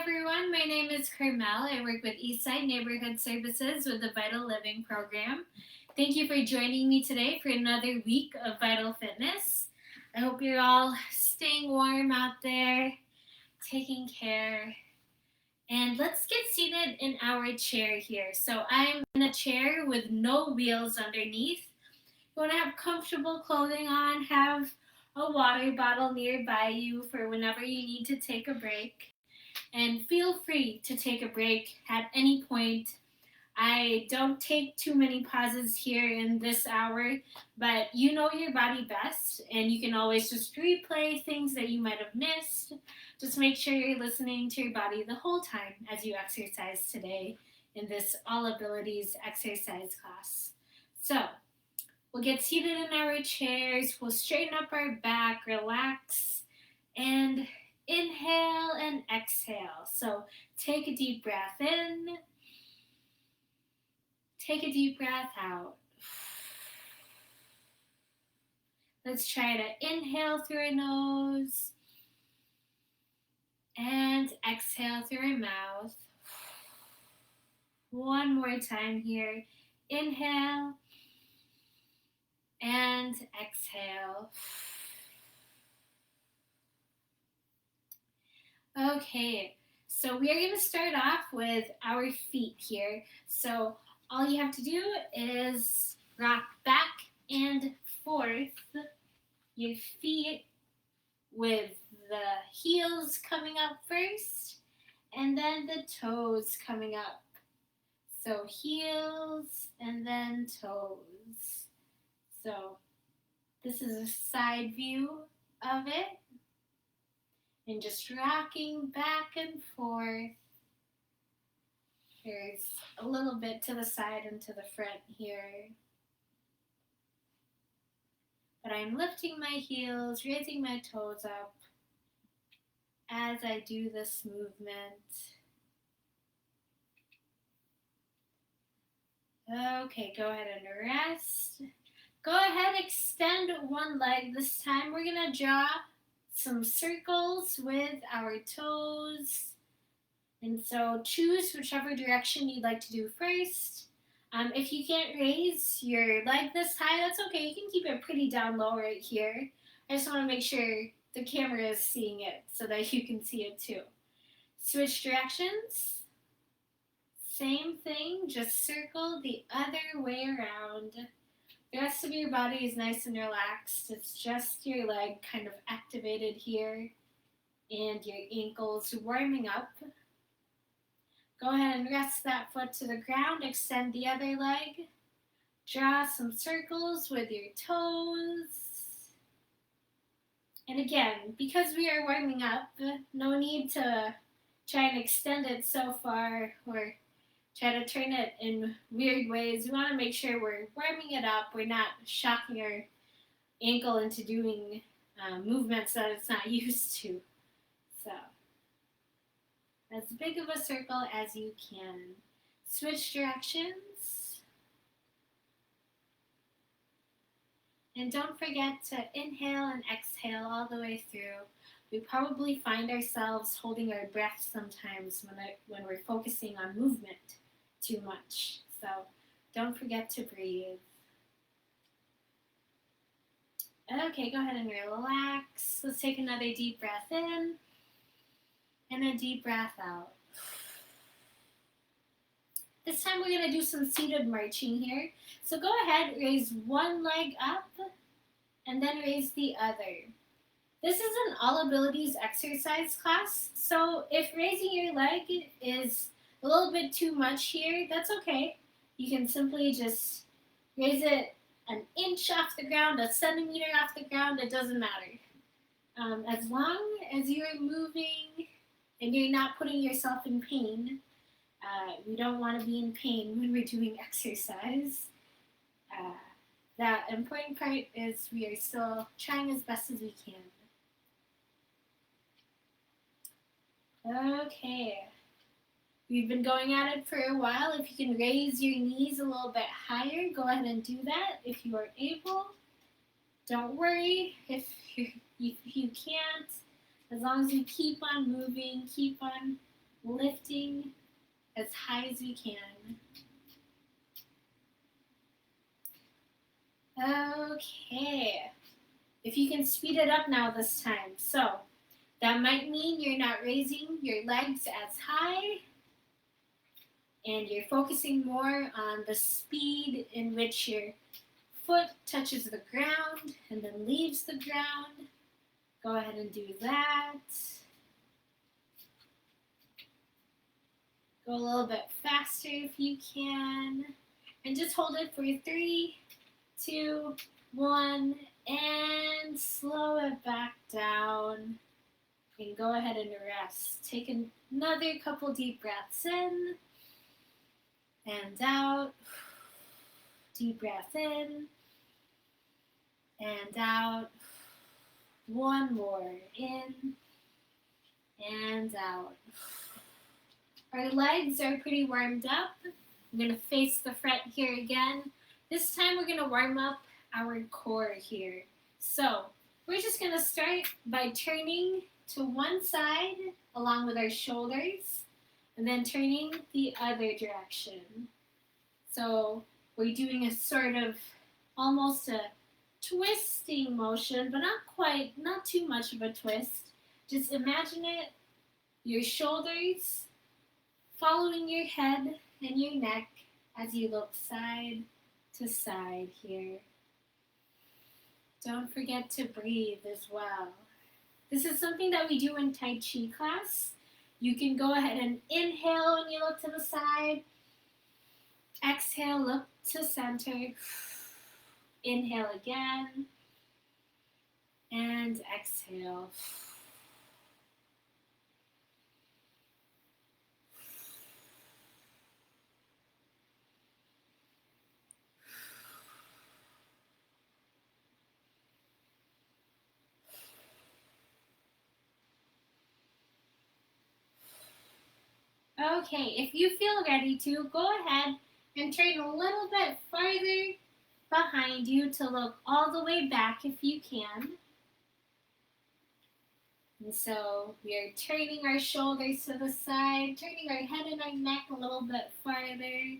everyone. My name is Carmel. I work with Eastside Neighborhood Services with the Vital Living Program. Thank you for joining me today for another week of Vital Fitness. I hope you're all staying warm out there, taking care. And let's get seated in our chair here. So I'm in a chair with no wheels underneath. You want to have comfortable clothing on, have a water bottle nearby you for whenever you need to take a break. And feel free to take a break at any point. I don't take too many pauses here in this hour, but you know your body best, and you can always just replay things that you might have missed. Just make sure you're listening to your body the whole time as you exercise today in this All Abilities exercise class. So, we'll get seated in our chairs, we'll straighten up our back, relax, and inhale and exhale. So take a deep breath in, take a deep breath out. Let's try to inhale through our nose and exhale through our mouth. One more time here. Inhale and exhale. Okay, so we are going to start off with our feet here. So all you have to do is rock back and forth your feet with the heels coming up first and then the toes coming up. So heels and then toes. So this is a side view of it. And just rocking back and forth. There's a little bit to the side and to the front here. But I'm lifting my heels, raising my toes up as I do this movement. Okay, go ahead and rest. Go ahead, extend one leg. This time we're going to draw some circles with our toes. And so choose whichever direction you'd like to do first. If you can't raise your leg this high, that's okay. You can keep it pretty down low right here. I just want to make sure the camera is seeing it so that you can see it too. Switch directions. Same thing, just circle the other way around. The rest of your body is nice and relaxed. It's just your leg kind of activated here and your ankles warming up. Go ahead and rest that foot to the ground. Extend the other leg. Draw some circles with your toes. And again, because we are warming up, no need to try and extend it so far or try to turn it in weird ways. We want to make sure we're warming it up. We're not shocking our ankle into doing movements that it's not used to. So, as big of a circle as you can. Switch directions. And don't forget to inhale and exhale all the way through. We probably find ourselves holding our breath sometimes when we're focusing on movement too much. So don't forget to breathe. Okay, go ahead and relax. Let's take another deep breath in and a deep breath out. This time we're going to do some seated marching here. So go ahead, raise one leg up and then raise the other. This is an All Abilities exercise class, so if raising your leg is a little bit too much here, that's okay. You can simply just raise it an inch off the ground, a centimeter off the ground, it doesn't matter. As long as you're moving and you're not putting yourself in pain, we don't want to be in pain when we're doing exercise. The important part is we are still trying as best as we can. Okay. We've been going at it for a while. If you can raise your knees a little bit higher, go ahead and do that if you are able. Don't worry if you can't. As long as you keep on moving, keep on lifting as high as we can. Okay. If you can speed it up now this time. So that might mean you're not raising your legs as high and you're focusing more on the speed in which your foot touches the ground and then leaves the ground. Go ahead and do that. Go a little bit faster if you can. And just hold it for 3, 2, 1, and slow it back down. And go ahead and rest. Take another couple deep breaths in and out. Deep breath in and out. One more, in and out. Our legs are pretty warmed up. I'm going to face the front here again. This time we're going to warm up our core here. So we're just going to start by turning to one side along with our shoulders and then turning the other direction. So we're doing a sort of almost a twisting motion, but not too much of a twist. Just imagine it, your shoulders following your head and your neck as you look side to side here. Don't forget to breathe as well. This is something that we do in Tai Chi class. You can go ahead and inhale when you look to the side. Exhale, look to center. Inhale again. And exhale. Okay, if you feel ready to, go ahead and turn a little bit farther behind you to look all the way back if you can. And so we are turning our shoulders to the side, turning our head and our neck a little bit farther.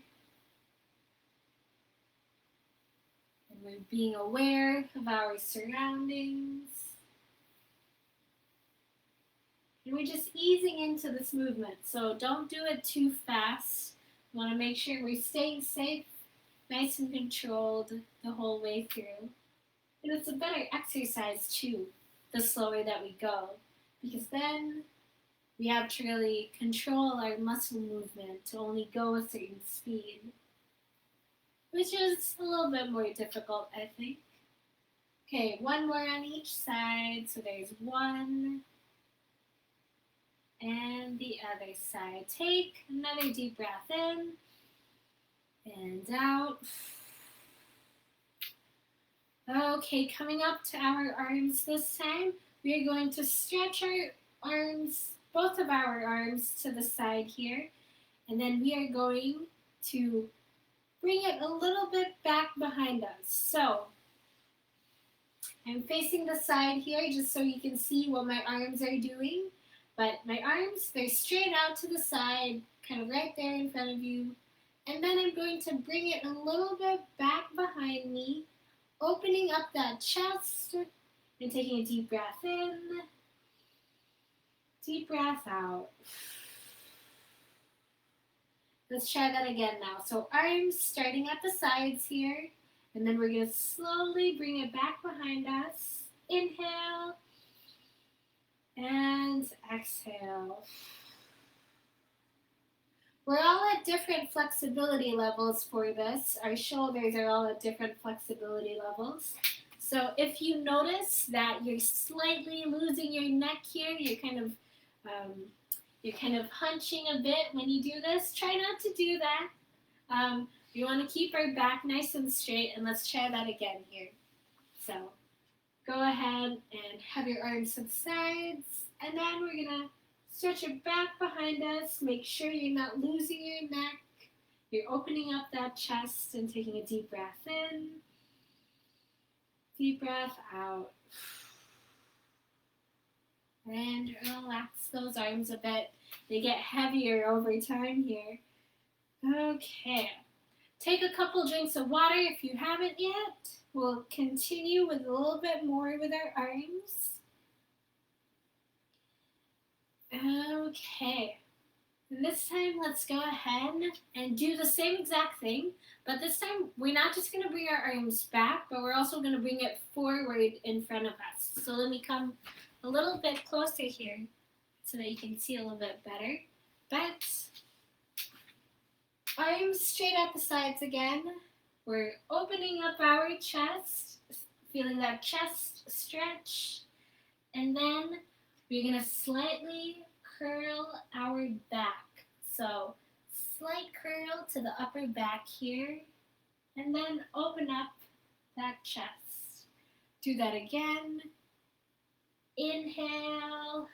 And we're being aware of our surroundings. And we're just easing into this movement, so don't do it too fast. We want to make sure we're staying safe, nice and controlled the whole way through. And it's a better exercise too, the slower that we go, because then we have to really control our muscle movement to only go a certain speed, which is a little bit more difficult, I think. Okay, one more on each side, so there's one. And the other side. Take another deep breath in and out. Okay, coming up to our arms this time, we are going to stretch our arms, both of our arms to the side here, and then we are going to bring it a little bit back behind us. So I'm facing the side here just so you can see what my arms are doing. But my arms, they're straight out to the side, kind of right there in front of you. And then I'm going to bring it a little bit back behind me, opening up that chest and taking a deep breath in, deep breath out. Let's try that again now. So arms starting at the sides here, and then we're going to slowly bring it back behind us. Inhale. And exhale. We're all at different flexibility levels for this. Our shoulders are all at different flexibility levels. So if you notice that you're slightly losing your neck here, you're kind of hunching a bit when you do this, try not to do that. We want to keep our back nice and straight, and let's try that again here. So go ahead and have your arms to the sides, and then we're going to stretch it back behind us. Make sure you're not losing your neck. You're opening up that chest and taking a deep breath in, deep breath out. And relax those arms a bit. They get heavier over time here. Okay. Take a couple drinks of water if you haven't yet. We'll continue with a little bit more with our arms. Okay. This time, let's go ahead and do the same exact thing, but this time we're not just going to bring our arms back, but we're also going to bring it forward in front of us. So let me come a little bit closer here so that you can see a little bit better. But arms straight at the sides again. We're opening up our chest, feeling that chest stretch, and then we're going to slightly curl our back. So slight curl to the upper back here, and then open up that chest. Do that again. Inhale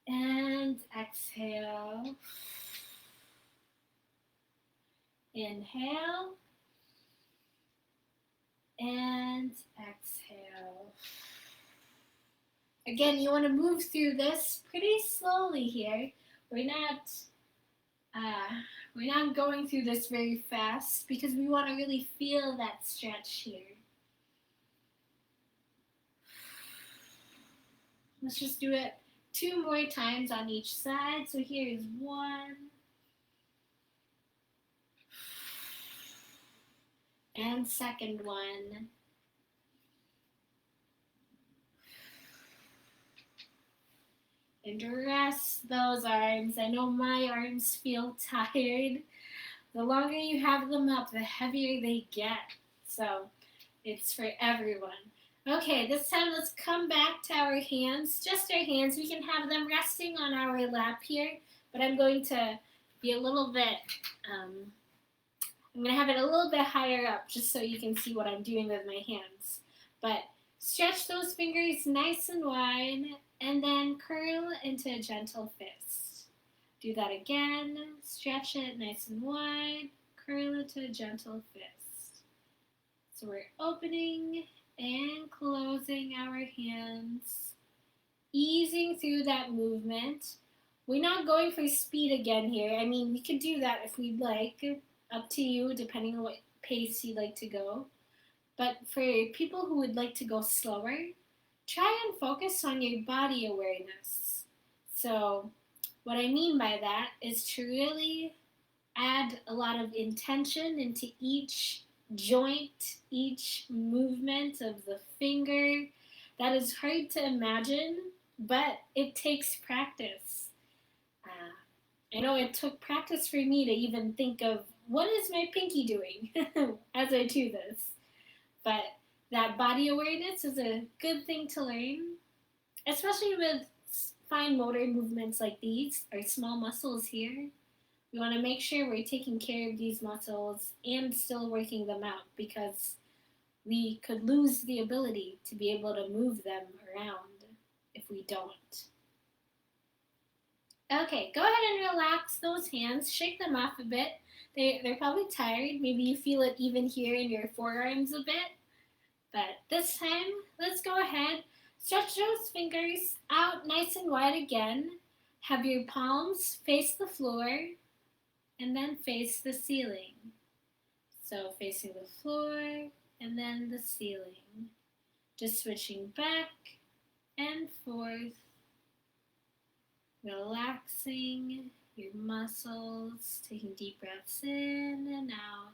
and exhale. Inhale and exhale. Again, you want to move through this pretty slowly here. We're not going through this very fast because we want to really feel that stretch here. Let's just do it 2 more times on each side. So here is 1. And second one. And rest those arms. I know my arms feel tired. The longer you have them up, the heavier they get. So it's for everyone. Okay, this time let's come back to our hands. Just our hands. We can have them resting on our lap here, but I'm going to be a little bit, I'm going to have it a little bit higher up just so you can see what I'm doing with my hands. But stretch those fingers nice and wide, and then curl into a gentle fist. Do that again. Stretch it nice and wide. Curl into a gentle fist. So we're opening and closing our hands. Easing through that movement. We're not going for speed again here. I mean, we could do that if we'd like. Up to you, depending on what pace you'd like to go. But for people who would like to go slower, try and focus on your body awareness. So what I mean by that is to really add a lot of intention into each joint, each movement of the finger. That is hard to imagine, but it takes practice. I know it took practice for me to even think of what is my pinky doing as I do this. But that body awareness is a good thing to learn, especially with fine motor movements like these, our small muscles here. We want to make sure we're taking care of these muscles and still working them out because we could lose the ability to be able to move them around if we don't. Okay, go ahead and relax those hands. Shake them off a bit. They're probably tired. Maybe you feel it even here in your forearms a bit. But this time, let's go ahead. Stretch those fingers out nice and wide again. Have your palms face the floor and then face the ceiling. So facing the floor and then the ceiling. Just switching back and forth. Relaxing your muscles, taking deep breaths in and out.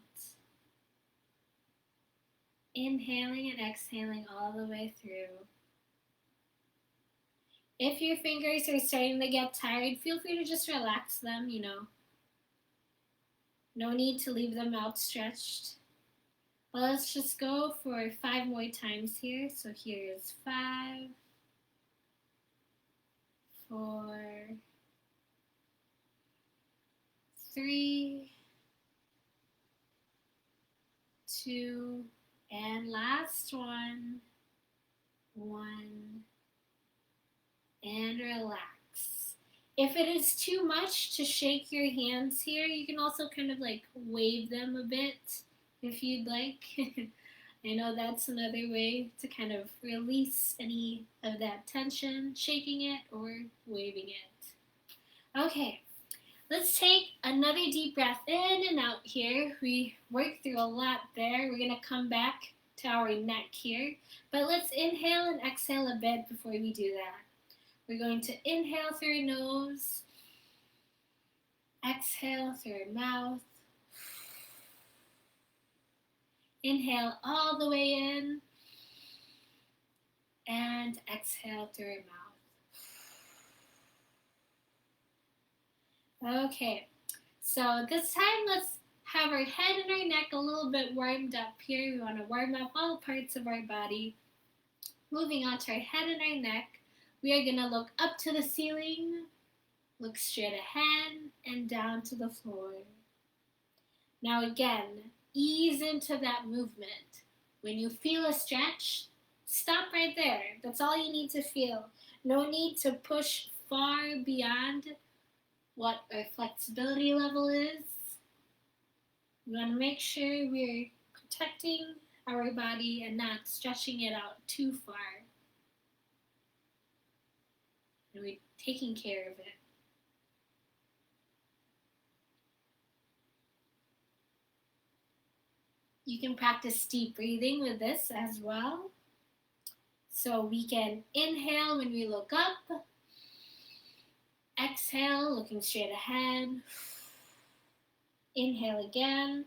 Inhaling and exhaling all the way through. If your fingers are starting to get tired, feel free to just relax them, No need to leave them outstretched. But let's just go for 5 more times here. So here is 5, 4, 3, 2, and last one. 1, and relax. If it is too much to shake your hands here, you can also kind of like wave them a bit if you'd like. I know that's another way to kind of release any of that tension, shaking it or waving it. Okay, let's take another deep breath in and out here. We worked through a lot there. We're going to come back to our neck here. But let's inhale and exhale a bit before we do that. We're going to inhale through our nose, exhale through our mouth. Inhale all the way in and exhale through our mouth. Okay, so this time let's have our head and our neck a little bit warmed up here. We want to warm up all parts of our body. Moving on to our head and our neck, we are going to look up to the ceiling, look straight ahead, and down to the floor. Now again, ease into that movement. When you feel a stretch, stop right there. That's all you need to feel. No need to push far beyond what our flexibility level is. We want to make sure we're protecting our body and not stretching it out too far. And we're taking care of it. You can practice deep breathing with this as well. So we can inhale when we look up, exhale looking straight ahead, inhale again,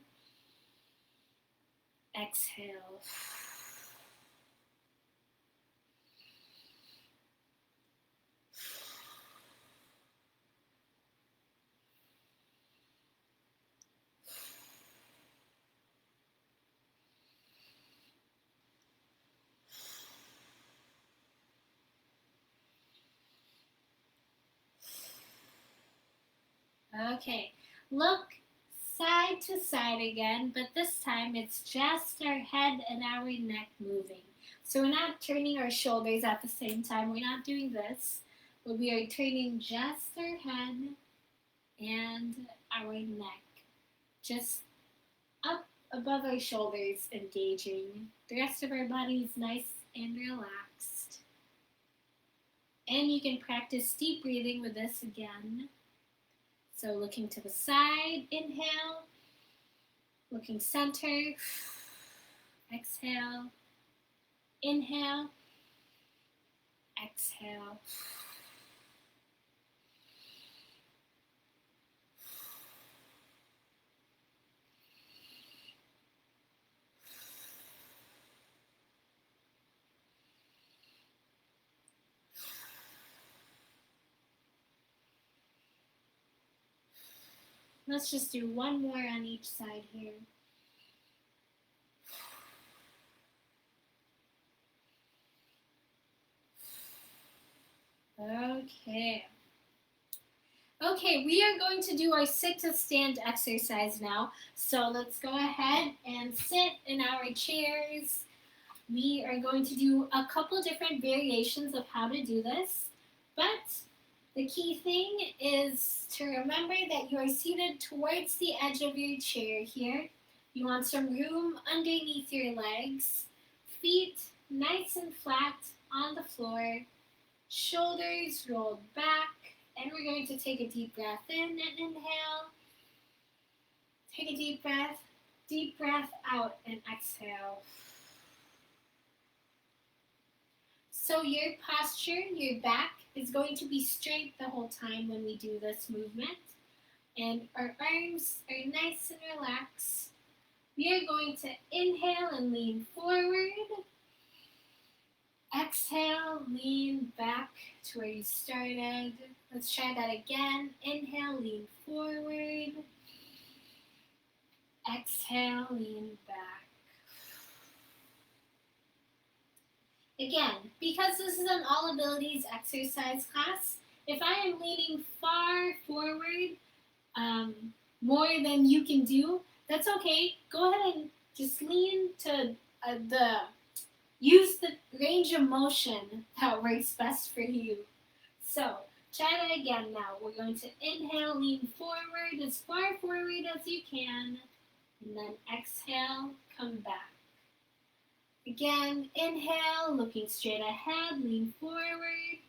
exhale. Okay, look side to side again, but this time it's just our head and our neck moving. So we're not turning our shoulders at the same time. We're not doing this, but we are turning just our head and our neck. Just up above our shoulders, engaging. The rest of our body is nice and relaxed. And you can practice deep breathing with this again. So looking to the side, inhale, looking center, exhale, inhale, exhale. Let's just do one more on each side here. Okay. Okay, we are going to do our sit to stand exercise now. So let's go ahead and sit in our chairs. We are going to do a couple different variations of how to do this, but the key thing is to remember that you are seated towards the edge of your chair here. You want some room underneath your legs, feet nice and flat on the floor, shoulders rolled back, and we're going to take a deep breath in and inhale. Take a deep breath out and exhale. So your posture, your back, is going to be straight the whole time when we do this movement. And our arms are nice and relaxed. We are going to inhale and lean forward. Exhale, lean back to where you started. Let's try that again. Inhale, lean forward. Exhale, lean back. Again, because this is an all abilities exercise class, if I am leaning far forward, more than you can do, that's okay. Go ahead and just lean to use the range of motion that works best for you. So, try that again now. We're going to inhale, lean forward as far forward as you can, and then exhale, come back. Again, inhale, looking straight ahead, lean forward.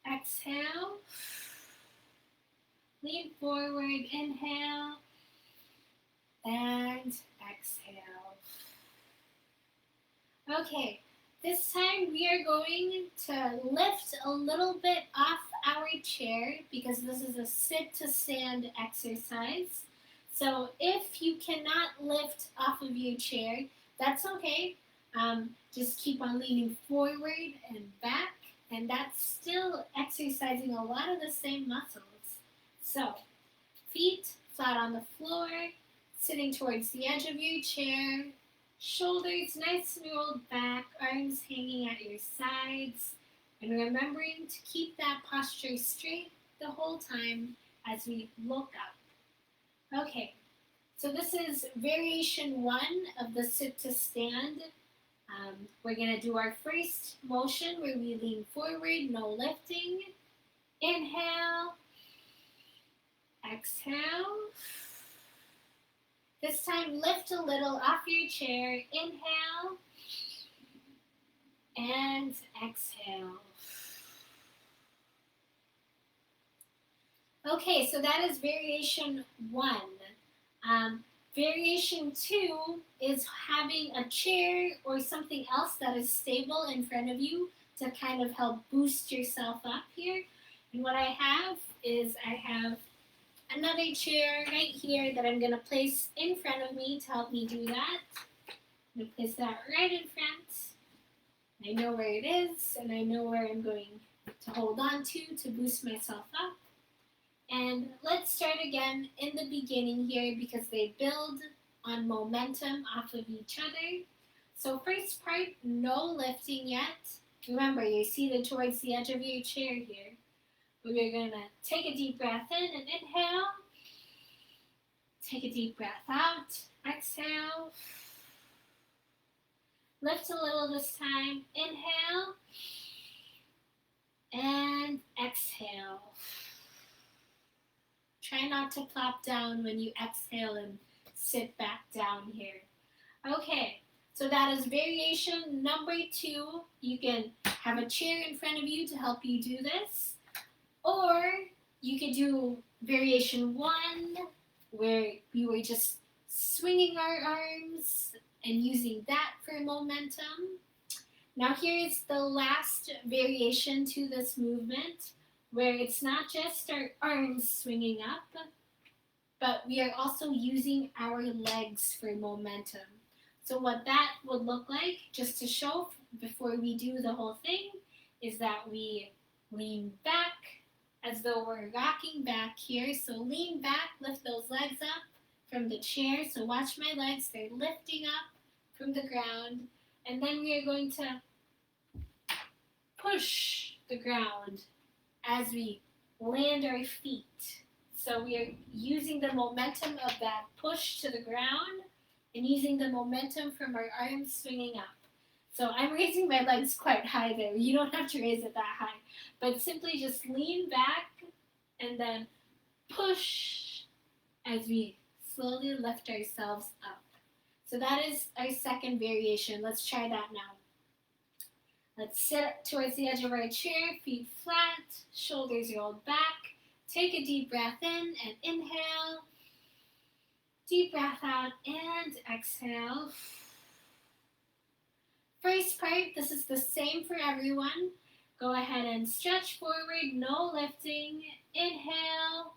Exhale. Lean forward, inhale, and exhale. Okay, this time we are going to lift a little bit off our chair because this is a sit to stand exercise. So if you cannot lift off of your chair, that's okay. Just keep on leaning forward and back, and that's still exercising a lot of the same muscles. So, feet flat on the floor, sitting towards the edge of your chair, shoulders nice and rolled back, arms hanging at your sides, and remembering to keep that posture straight the whole time as we look up. Okay, so this is variation 1 of the sit to stand. We're going to do our first motion where we lean forward, no lifting. Inhale, exhale. This time, lift a little off your chair. Inhale and exhale. Okay, so that is variation 1. Variation 2 is having a chair or something else that is stable in front of you to kind of help boost yourself up here. And what I have is I have another chair right here that I'm going to place in front of me to help me do that. I'm going to place that right in front. I know where it is, and I know where I'm going to hold on to boost myself up. And let's start again in the beginning here because they build on momentum off of each other. So first part, no lifting yet. Remember, you're seated towards the edge of your chair here. We're going to take a deep breath in and inhale. Take a deep breath out. Exhale. Lift a little this time. Inhale. And exhale. Try not to plop down when you exhale and sit back down here. Okay, so that is variation number 2. You can have a chair in front of you to help you do this. Or you could do variation 1 where we were just swinging our arms and using that for momentum. Now here is the last variation to this movement where it's not just our arms swinging up, but we are also using our legs for momentum. So what that would look like, just to show before we do the whole thing, is that we lean back as though we're rocking back here. So lean back, lift those legs up from the chair. So watch my legs, they're lifting up from the ground. And then we are going to push the ground as we land our feet. So we are using the momentum of that push to the ground and using the momentum from our arms swinging up. So I'm raising my legs quite high there. You don't have to raise it that high, but simply just lean back and then push as we slowly lift ourselves up. So that is our second variation. Let's try that now. Let's sit towards the edge of our chair, feet flat, shoulders rolled back. Take a deep breath in and inhale. Deep breath out and exhale. First part, this is the same for everyone. Go ahead and stretch forward, no lifting. Inhale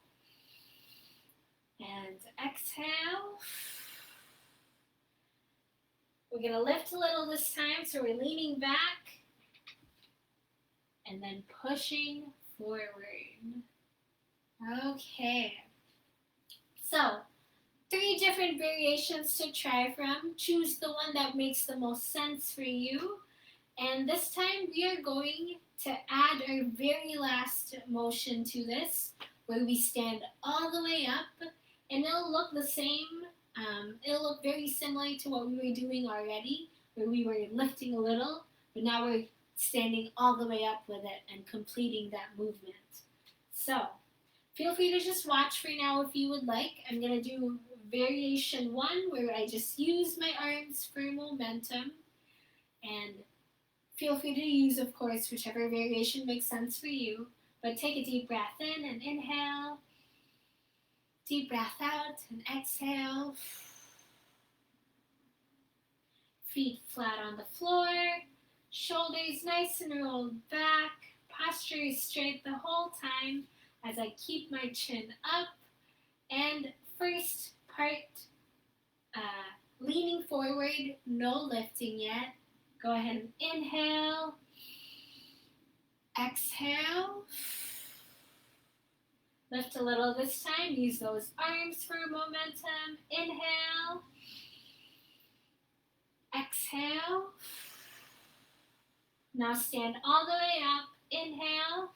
and exhale. We're going to lift a little this time, so we're leaning back and then pushing forward. Okay. So, 3 different variations to try from. Choose the one that makes the most sense for you. And this time we are going to add our very last motion to this, where we stand all the way up, and it'll look the same. It'll look very similar to what we were doing already, where we were lifting a little, but now we're standing all the way up with it and completing that movement. So, feel free to just watch for now if you would like. I'm going to do variation 1 where I just use my arms for momentum. And feel free to use, of course, whichever variation makes sense for you. But take a deep breath in and inhale. Deep breath out and exhale. Feet flat on the floor. Shoulders nice and rolled back. Posture is straight the whole time as I keep my chin up. And first part, leaning forward, no lifting yet. Go ahead and inhale. Exhale. Lift a little this time. Use those arms for momentum. Inhale. Exhale. Now stand all the way up. Inhale.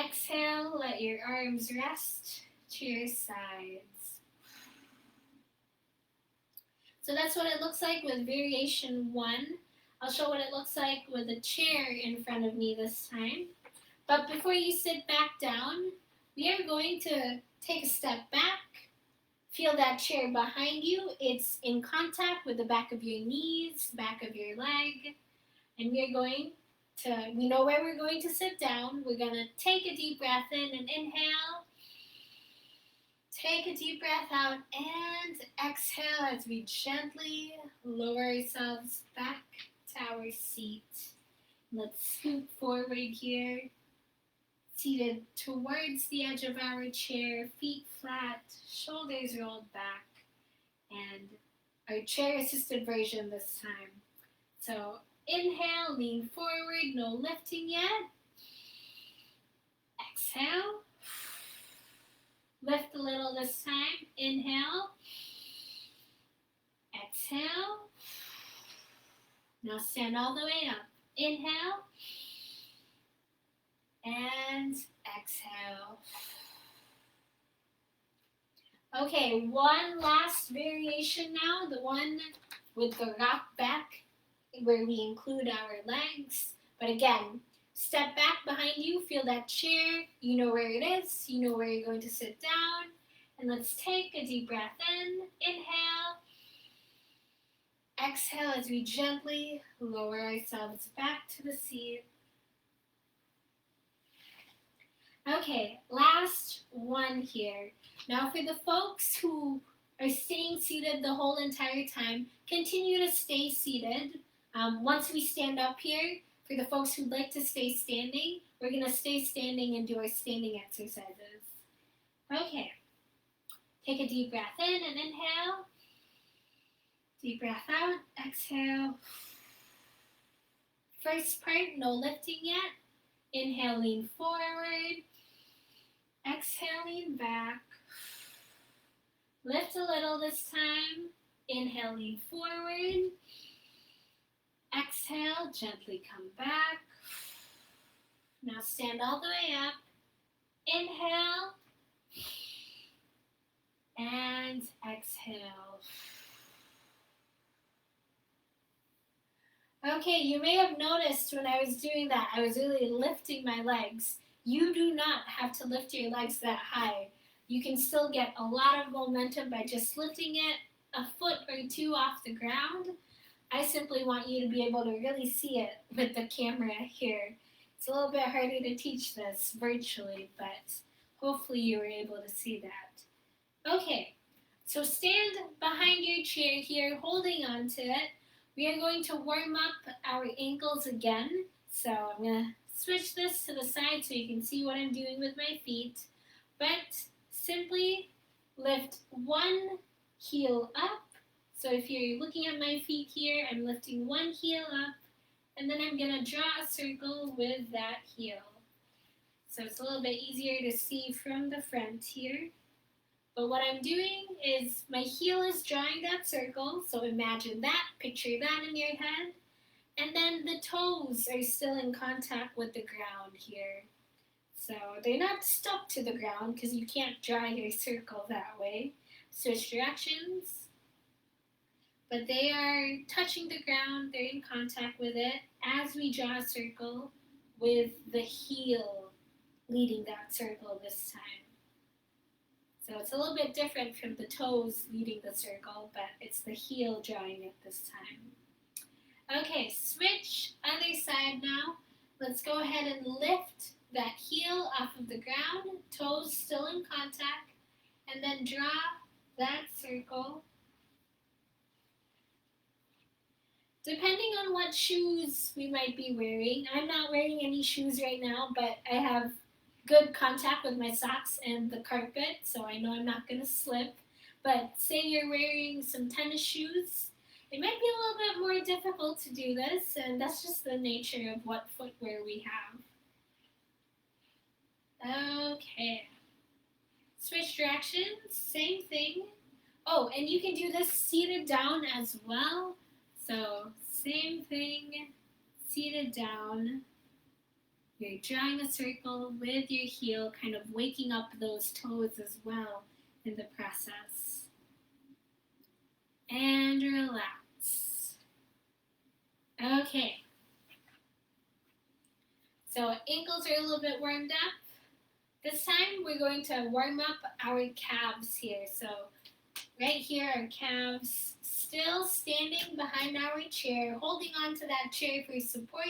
Exhale. Let your arms rest to your sides. So that's what it looks like with variation 1. I'll show what it looks like with a chair in front of me this time. But before you sit back down, we are going to take a step back. Feel that chair behind you. It's in contact with the back of your knees, back of your leg. And we know where we're going to sit down. We're going to take a deep breath in and inhale. Take a deep breath out and exhale as we gently lower ourselves back to our seat. Let's scoot forward here. Seated towards the edge of our chair, feet flat, shoulders rolled back, and our chair-assisted version this time. So inhale, lean forward, no lifting yet. Exhale. Lift a little this time. Inhale. Exhale. Now stand all the way up. Inhale. And exhale. Okay, one last variation now, the one with the rock back, where we include our legs. But again, step back behind you, feel that chair, you know where it is, you know where you're going to sit down. And let's take a deep breath in, inhale. Exhale as we gently lower ourselves back to the seat. Okay, last one here. Now for the folks who are staying seated the whole entire time, continue to stay seated. Once we stand up here, for the folks who'd like to stay standing, we're going to stay standing and do our standing exercises. Okay, take a deep breath in and inhale. Deep breath out, exhale. First part, no lifting yet. Inhale, lean forward. Exhale, lean back. Lift a little this time. Inhale, lean forward. Exhale, gently come back. Now stand all the way up. Inhale. And exhale. Okay, you may have noticed when I was doing that, I was really lifting my legs. You do not have to lift your legs that high. You can still get a lot of momentum by just lifting it a foot or two off the ground. I simply want you to be able to really see it with the camera here. It's a little bit harder to teach this virtually, but hopefully you were able to see that. Okay, so stand behind your chair here, holding on to it. We are going to warm up our ankles again. So I'm going to switch this to the side so you can see what I'm doing with my feet. But simply lift one heel up. So if you're looking at my feet here, I'm lifting one heel up. And then I'm going to draw a circle with that heel. So it's a little bit easier to see from the front here. But what I'm doing is my heel is drawing that circle. So imagine that, picture that in your head. And then the toes are still in contact with the ground here. So they're not stuck to the ground because you can't draw your circle that way. Switch directions. But they are touching the ground, they're in contact with it as we draw a circle with the heel leading that circle this time. So it's a little bit different from the toes leading the circle, but it's the heel drawing it this time. Okay, switch other side now. Let's go ahead and lift that heel off of the ground, toes still in contact, and then draw that circle. Depending on what shoes we might be wearing, I'm not wearing any shoes right now, but I have good contact with my socks and the carpet, so I know I'm not going to slip. But say you're wearing some tennis shoes, it might be a little bit more difficult to do this, and that's just the nature of what footwear we have. Okay. Switch directions, same thing. Oh, and you can do this seated down as well. So, same thing, seated down. You're drawing a circle with your heel, kind of waking up those toes as well in the process. And relax. Okay. So, ankles are a little bit warmed up. This time, we're going to warm up our calves here. So, right here, our calves still standing behind our chair, holding on to that chair for support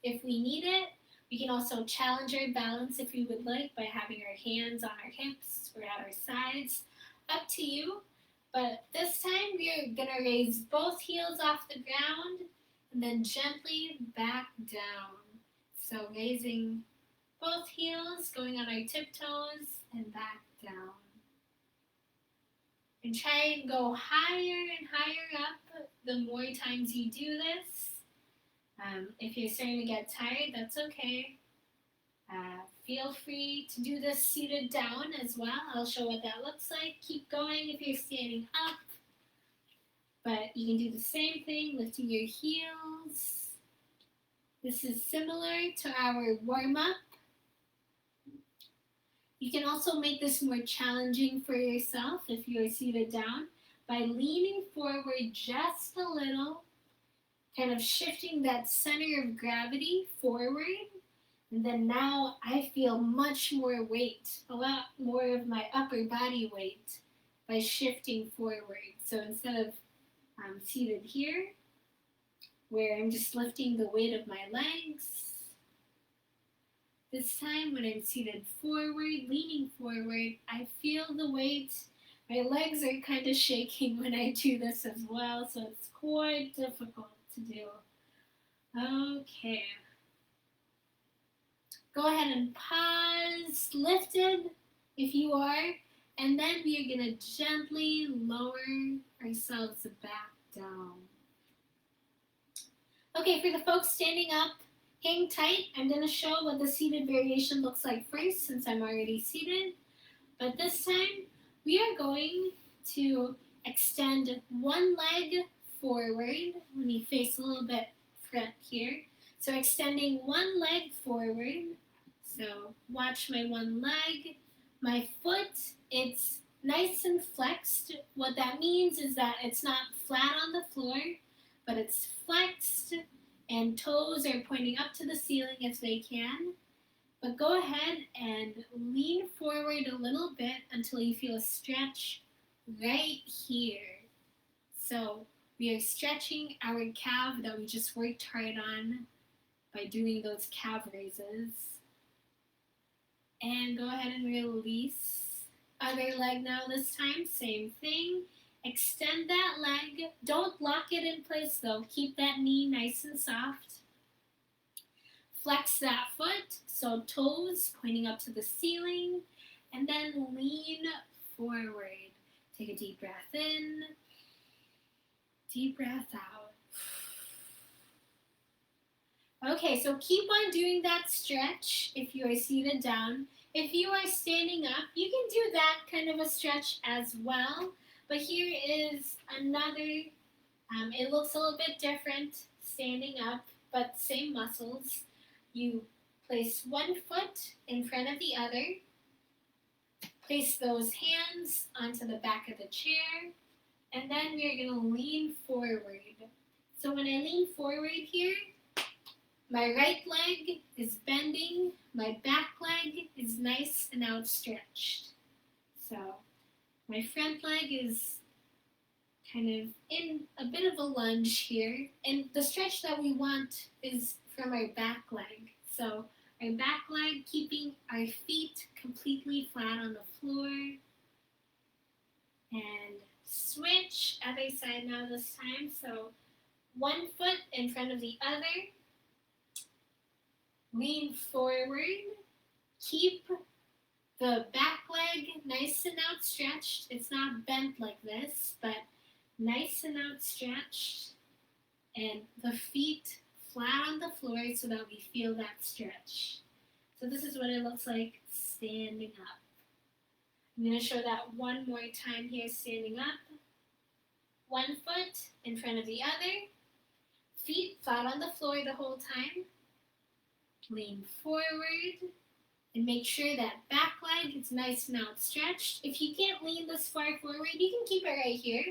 if we need it. We can also challenge our balance if we would like by having our hands on our hips or at our sides. Up to you. But this time we're going to raise both heels off the ground and then gently back down. So raising both heels, going on our tiptoes and back down. And try and go higher and higher up the more times you do this. If you're starting to get tired, that's okay. Feel free to do this seated down as well. I'll show what that looks like. Keep going if you're standing up. But you can do the same thing, lifting your heels. This is similar to our warm-up. You can also make this more challenging for yourself if you're seated down by leaning forward just a little, kind of shifting that center of gravity forward. And then now I feel much more weight, a lot more of my upper body weight by shifting forward. So instead of seated here, where I'm just lifting the weight of my legs, this time when I'm seated forward, leaning forward, I feel the weight. My legs are kind of shaking when I do this as well, so it's quite difficult to do. Okay. Go ahead and pause, lifted if you are, and then we are going to gently lower ourselves back down. Okay, for the folks standing up, hang tight. I'm going to show what the seated variation looks like first since I'm already seated. But this time, we are going to extend one leg forward. Let me face a little bit front here. So extending one leg forward. So watch my one leg. My foot, it's nice and flexed. What that means is that it's not flat on the floor, but it's flexed and toes are pointing up to the ceiling if they can. But go ahead and lean forward a little bit until you feel a stretch right here. So we are stretching our calf that we just worked hard on by doing those calf raises. And go ahead and release. Other leg now this time, same thing. Extend that leg. Don't lock it in place though. Keep that knee nice and soft. Flex that foot, so toes pointing up to the ceiling, and then lean forward. Take a deep breath in, deep breath out. Okay, so keep on doing that stretch if you are seated down. If you are standing up, you can do that kind of a stretch as well. But here is another, it looks a little bit different standing up, but same muscles. You place one foot in front of the other. Place those hands onto the back of the chair. And then we're going to lean forward. So when I lean forward here, my right leg is bending. My back leg is nice and outstretched. So my front leg is kind of in a bit of a lunge here. And the stretch that we want is from our back leg. So our back leg, keeping our feet completely flat on the floor. And switch other side now this time. So one foot in front of the other. Lean forward. Keep the back leg nice and outstretched. It's not bent like this, but nice and outstretched. And the feet flat on the floor so that we feel that stretch. So this is what it looks like standing up. I'm going to show that one more time here, standing up. One foot in front of the other. Feet flat on the floor the whole time. Lean forward and make sure that back leg is nice and outstretched. If you can't lean this far forward, you can keep it right here.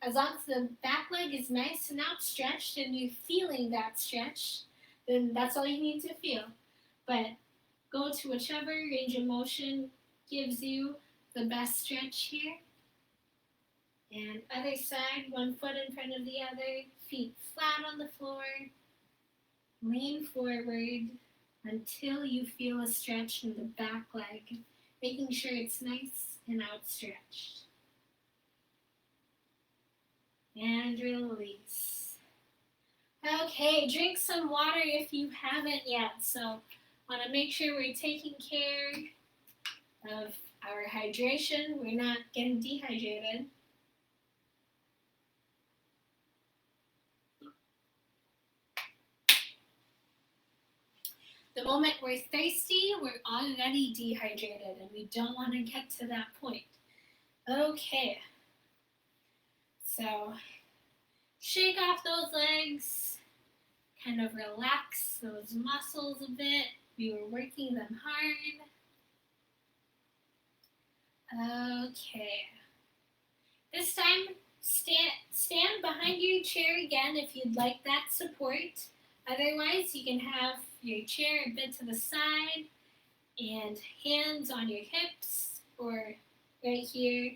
As long as the back leg is nice and outstretched and you're feeling that stretch, then that's all you need to feel. But go to whichever range of motion gives you the best stretch here. And other side, one foot in front of the other, feet flat on the floor. Lean forward until you feel a stretch in the back leg, making sure it's nice and outstretched. And release. Okay, drink some water if you haven't yet. So want to make sure we're taking care of our hydration. We're not getting dehydrated. The moment we're thirsty, we're already dehydrated, and we don't want to get to that point. Okay. So shake off those legs, kind of relax those muscles a bit. We were working them hard. Okay. This time, stand behind your chair again if you'd like that support. Otherwise, you can have your chair a bit to the side and hands on your hips or right here.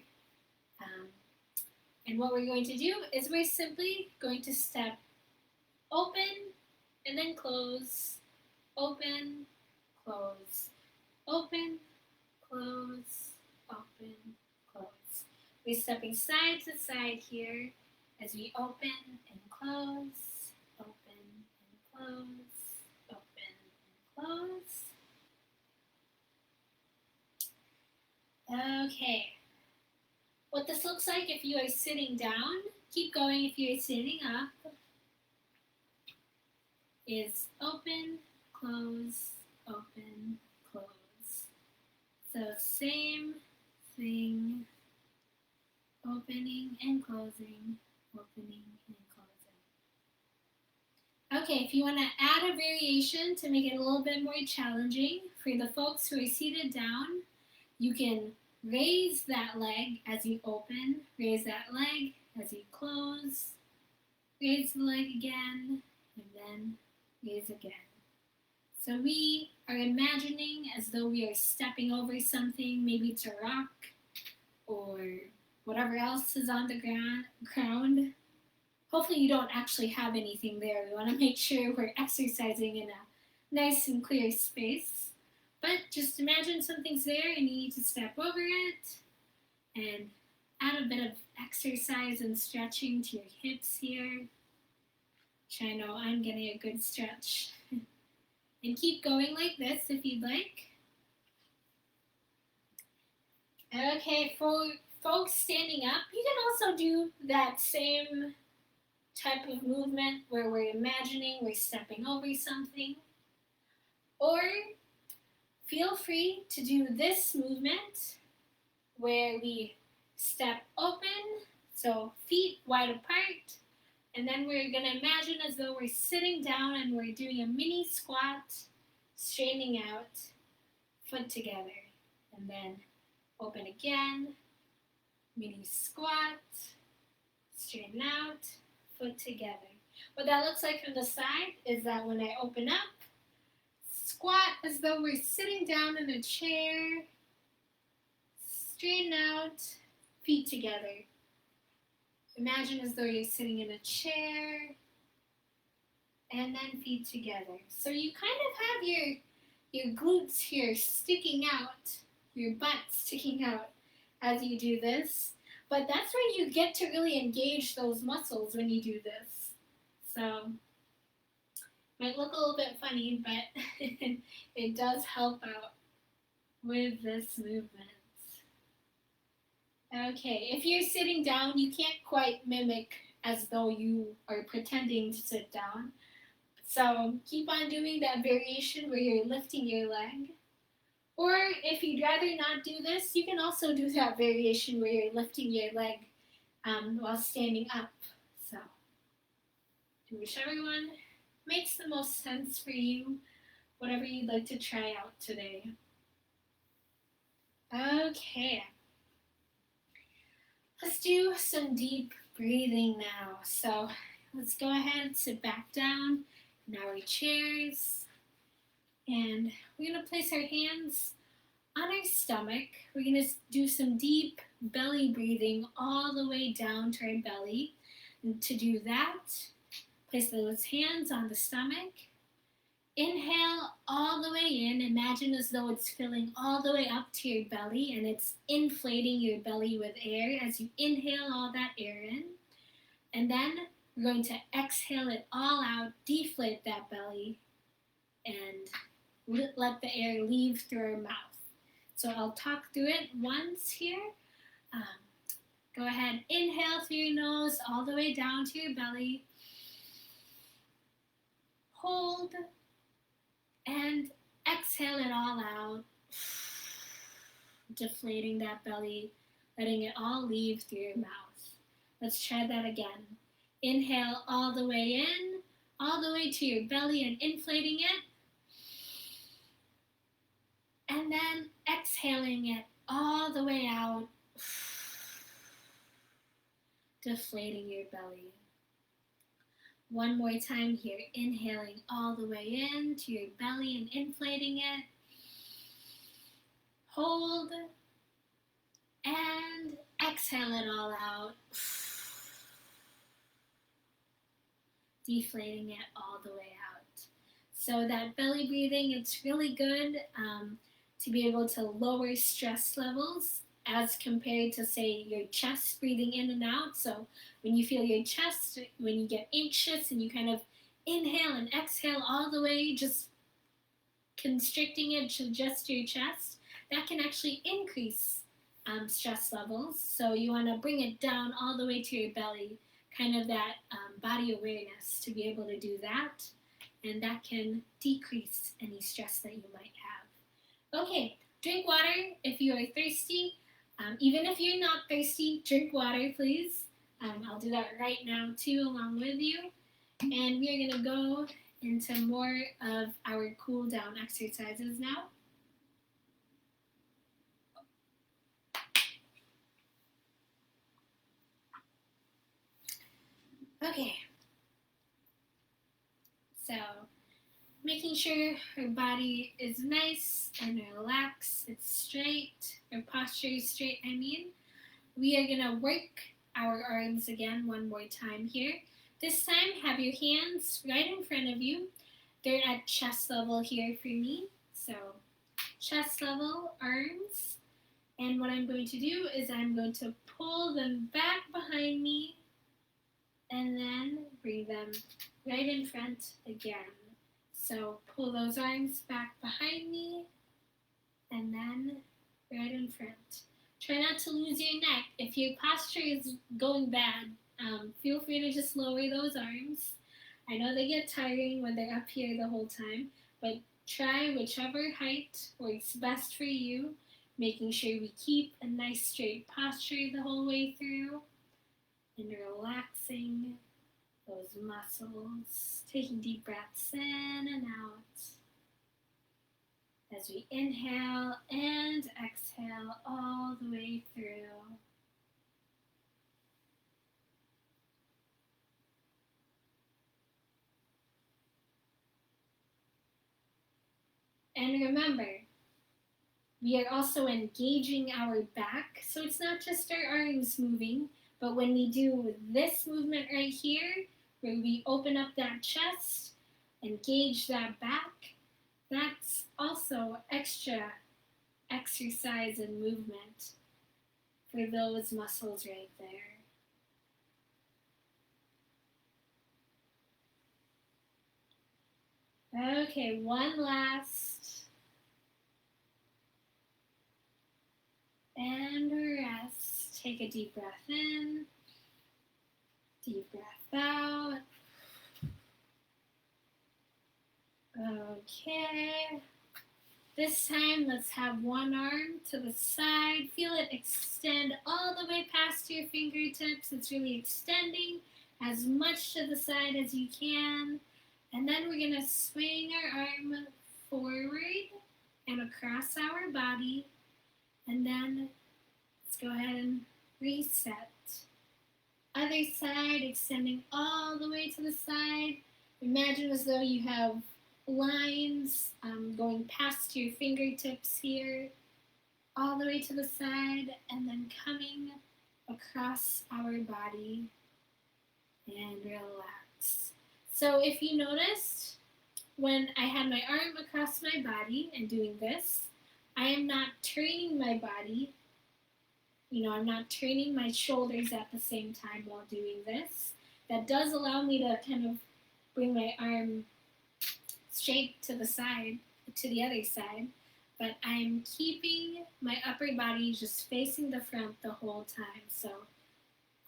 And what we're going to do is we're simply going to step open and then close, open, close, open, close, open, close. We're stepping side to side here as we open and close, open and close, open and close. Okay. What this looks like if you are sitting down, keep going if you're sitting up, is open, close, open, close. So same thing, opening and closing, opening and closing. Okay, if you want to add a variation to make it a little bit more challenging, for the folks who are seated down, you can raise that leg as you open, raise that leg as you close, raise the leg again, and then raise again. So we are imagining as though we are stepping over something, maybe it's a rock or whatever else is on the ground. Hopefully you don't actually have anything there. We want to make sure we're exercising in a nice and clear space. But just imagine something's there and you need to step over it and add a bit of exercise and stretching to your hips here, which I know I'm getting a good stretch. And keep going like this if you'd like. Okay, for folks standing up, you can also do that same type of movement where we're imagining we're stepping over something. Or feel free to do this movement where we step open, so feet wide apart, and then we're going to imagine as though we're sitting down and we're doing a mini squat, straightening out, foot together, and then open again, mini squat, straighten out, foot together. What that looks like from the side is that when I open up, squat as though we're sitting down in a chair, straighten out, feet together. Imagine as though you're sitting in a chair, and then feet together. So you kind of have your glutes here sticking out, your butt sticking out as you do this. But that's where you get to really engage those muscles when you do this. So, might look a little bit funny, but it does help out with this movement. Okay, if you're sitting down, you can't quite mimic as though you are pretending to sit down. So keep on doing that variation where you're lifting your leg. Or if you'd rather not do this, you can also do that variation where you're lifting your leg while standing up. So do whichever one makes the most sense for you, whatever you'd like to try out today. Okay. Let's do some deep breathing now. So let's go ahead and sit back down in our chairs. And we're going to place our hands on our stomach. We're going to do some deep belly breathing all the way down to our belly. And to do that, place those hands on the stomach. Inhale all the way in. Imagine as though it's filling all the way up to your belly and it's inflating your belly with air as you inhale all that air in. And then we're going to exhale it all out, deflate that belly, and let the air leave through our mouth. So I'll talk through it once here. Go ahead, inhale through your nose all the way down to your belly. Hold and exhale it all out, deflating that belly, letting it all leave through your mouth. Let's try that again. Inhale all the way in, all the way to your belly and inflating it. And then exhaling it all the way out, deflating your belly. One more time here, inhaling all the way in to your belly and inflating it. Hold and exhale it all out, deflating it all the way out. So that belly breathing, it's really good to be able to lower stress levels as compared to, say, your chest breathing in and out. So when you feel your chest, when you get anxious and you kind of inhale and exhale all the way, just constricting it to just your chest, that can actually increase stress levels. So you want to bring it down all the way to your belly, kind of that body awareness to be able to do that. And that can decrease any stress that you might have. Okay, drink water if you are thirsty. Even if you're not thirsty, drink water, please. I'll do that right now, too, along with you. And we are going to go into more of our cool down exercises now. Okay. So, making sure her body is nice and relaxed, it's straight, her posture is straight, We are going to work our arms again one more time here. This time, have your hands right in front of you. They're at chest level here for me. So, chest level, arms. And what I'm going to do is I'm going to pull them back behind me and then bring them right in front again. So pull those arms back behind me and then right in front. Try not to lose your neck. If your posture is going bad, feel free to just lower those arms. I know they get tiring when they're up here the whole time, but try whichever height works best for you, making sure we keep a nice straight posture the whole way through and relaxing those muscles, taking deep breaths in and out as we inhale and exhale all the way through. And remember, we are also engaging our back, so it's not just our arms moving, but when we do this movement right here, where we open up that chest, engage that back, That's also extra exercise and movement for those muscles right there. Okay, one last. And rest. Take a deep breath in, deep breath out. Okay. This time, let's have one arm to the side. Feel it extend all the way past your fingertips. It's really extending as much to the side as you can. And then we're going to swing our arm forward and across our body. And then let's go ahead and reset. Other side, extending all the way to the side. Imagine as though you have lines going past your fingertips here, all the way to the side, and then coming across our body and relax. So if you noticed, when I had my arm across my body and doing this, I am not training my body. I'm not training my shoulders at the same time while doing this. That does allow me to kind of bring my arm straight to the side, to the other side, but I'm keeping my upper body just facing the front the whole time. So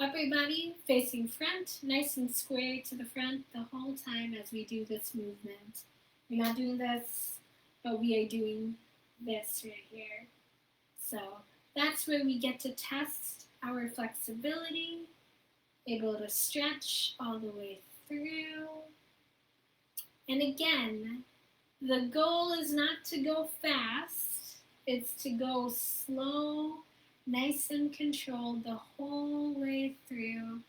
upper body facing front, nice and square to the front the whole time as we do this movement. We're not doing this, but we are doing this right here. So that's where we get to test our flexibility, able to stretch all the way through. And again, the goal is not to go fast, it's to go slow, nice and controlled the whole way through,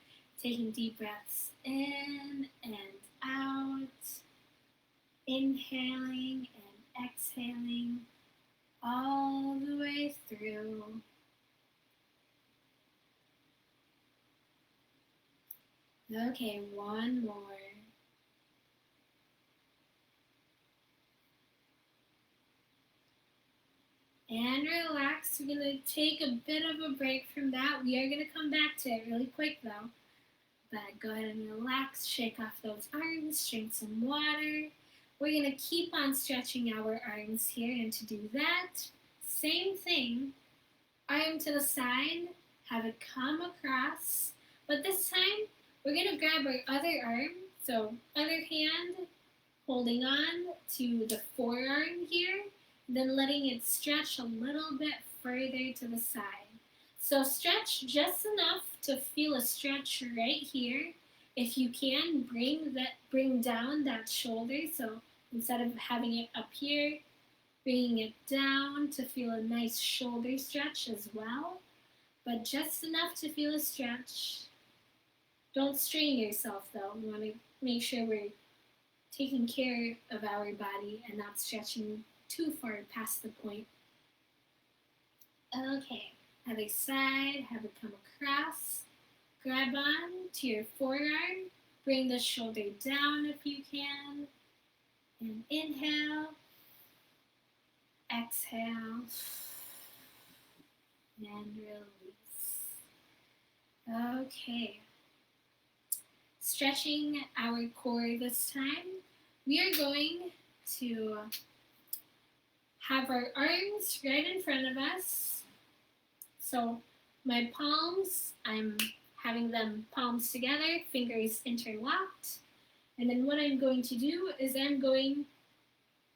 taking deep breaths in and out, inhaling and exhaling all the way through. Okay, one more. And relax. We're going to take a bit of a break from that. We are going to come back to it really quick though. But go ahead and relax, shake off those arms, drink some water. We're going to keep on stretching our arms here, and to do that, same thing, arm to the side, have it come across, but this time we're going to grab our other arm, so other hand holding on to the forearm here, then letting it stretch a little bit further to the side. So stretch just enough to feel a stretch right here. If you can, bring down that shoulder. So instead of having it up here, bringing it down to feel a nice shoulder stretch as well. But just enough to feel a stretch. Don't strain yourself though. We want to make sure we're taking care of our body and not stretching too far past the point. Okay, other side, have it come across. Grab on to your forearm. Bring the shoulder down if you can. And inhale. Exhale. And release. Okay. Stretching our core this time. We are going to have our arms right in front of us. So my palms, I'm having them palms together, fingers interlocked. And then what I'm going to do is I'm going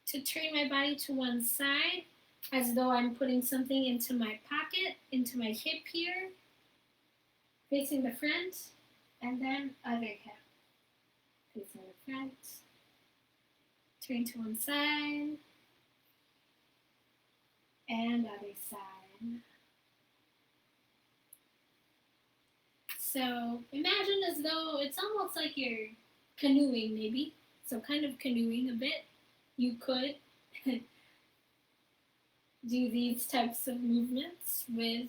to turn my body to one side as though I'm putting something into my pocket, into my hip here, facing the front, and then other hip, facing the front, turn to one side, and other side. So imagine as though it's almost like you're canoeing maybe, so kind of canoeing a bit. You could do these types of movements with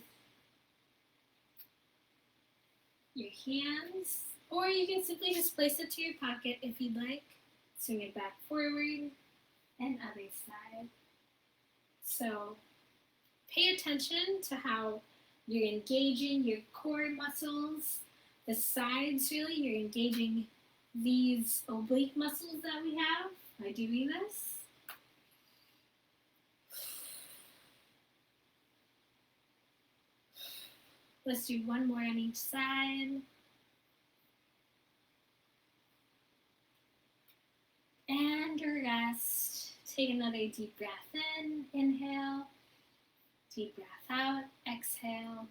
your hands, or you can simply just place it to your pocket if you'd like. Swing it back forward and other side. So pay attention to how you're engaging your core muscles, the sides really, you're engaging these oblique muscles that we have by doing this. Let's do one more on each side. And rest. Take another deep breath in, inhale. Deep breath out, exhale.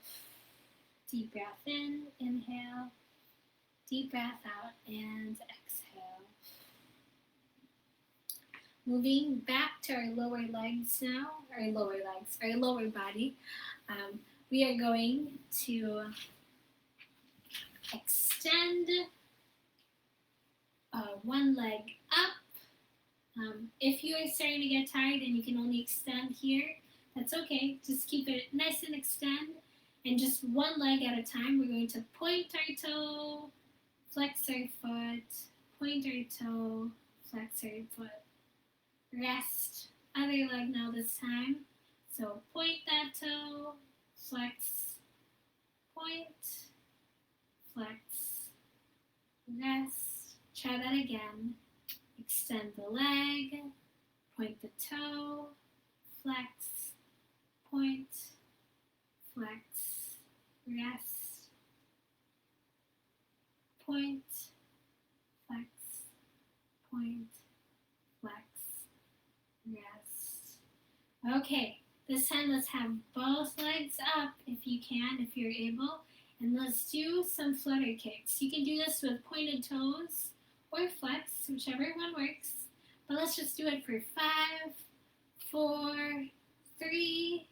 Deep breath in, inhale. Deep breath out and exhale. Moving back to our lower legs now, our lower body. We are going to extend one leg up. If you are starting to get tired and you can only extend here, that's okay. Just keep it nice and extend. And just one leg at a time, we're going to point our toe, flex our foot, point our toe, flex our foot. Rest, other leg now this time. So point that toe, flex, point, flex, rest. Try that again. Extend the leg, point the toe, flex, point, flex, rest, point, flex, point, flex, rest. Okay, this time let's have both legs up if you can, if you're able, and let's do some flutter kicks. You can do this with pointed toes or flex, whichever one works. But let's just do it for 5, 4, 3,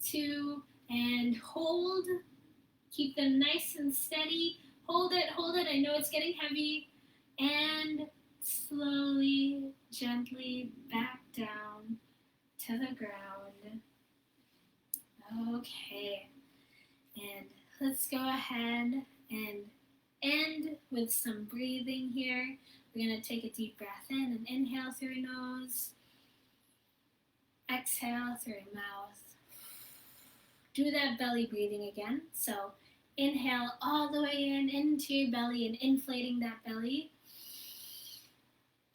2, and hold. Keep them nice and steady. Hold it, hold it. I know it's getting heavy. And slowly, gently back down to the ground. Okay. And let's go ahead and end with some breathing here. We're going to take a deep breath in and inhale through your nose. Exhale through your mouth. Do that belly breathing again. So inhale all the way in into your belly and inflating that belly.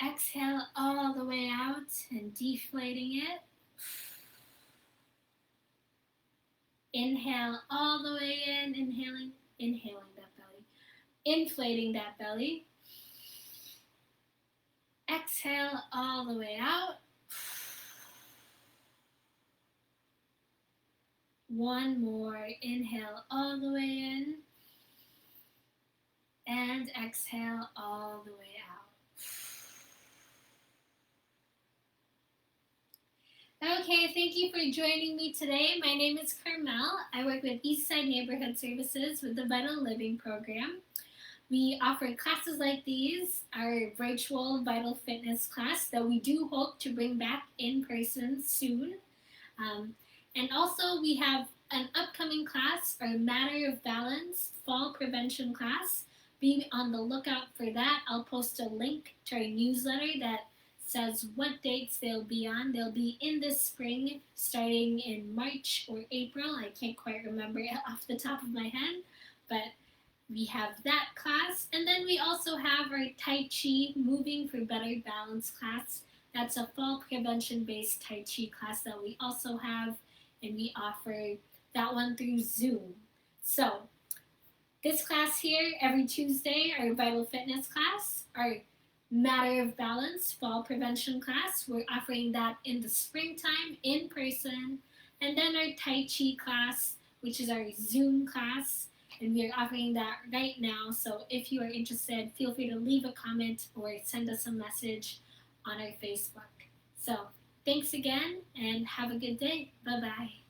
Exhale all the way out and deflating it. Inhale all the way in, inhaling that belly. Inflating that belly. Exhale all the way out. One more. Inhale all the way in. And exhale all the way out. Okay, thank you for joining me today. My name is Carmel. I work with Eastside Neighborhood Services with the Vital Living Program. We offer classes like these, our virtual Vital Fitness class that we do hope to bring back in person soon. And also we have an upcoming class, our Matter of Balance Fall Prevention class. Be on the lookout for that. I'll post a link to our newsletter that says what dates they'll be on. They'll be in this spring, starting in March or April. I can't quite remember it off the top of my head, but we have that class. And then we also have our Tai Chi Moving for Better Balance class. That's a fall prevention-based Tai Chi class that we also have, and we offer that one through Zoom. So this class here, every Tuesday, our Vital Fitness class, our Matter of Balance Fall Prevention class. We're offering that in the springtime in person. And then our Tai Chi class, which is our Zoom class. And we're offering that right now. So if you are interested, feel free to leave a comment or send us a message on our Facebook. So thanks again and have a good day. Bye-bye.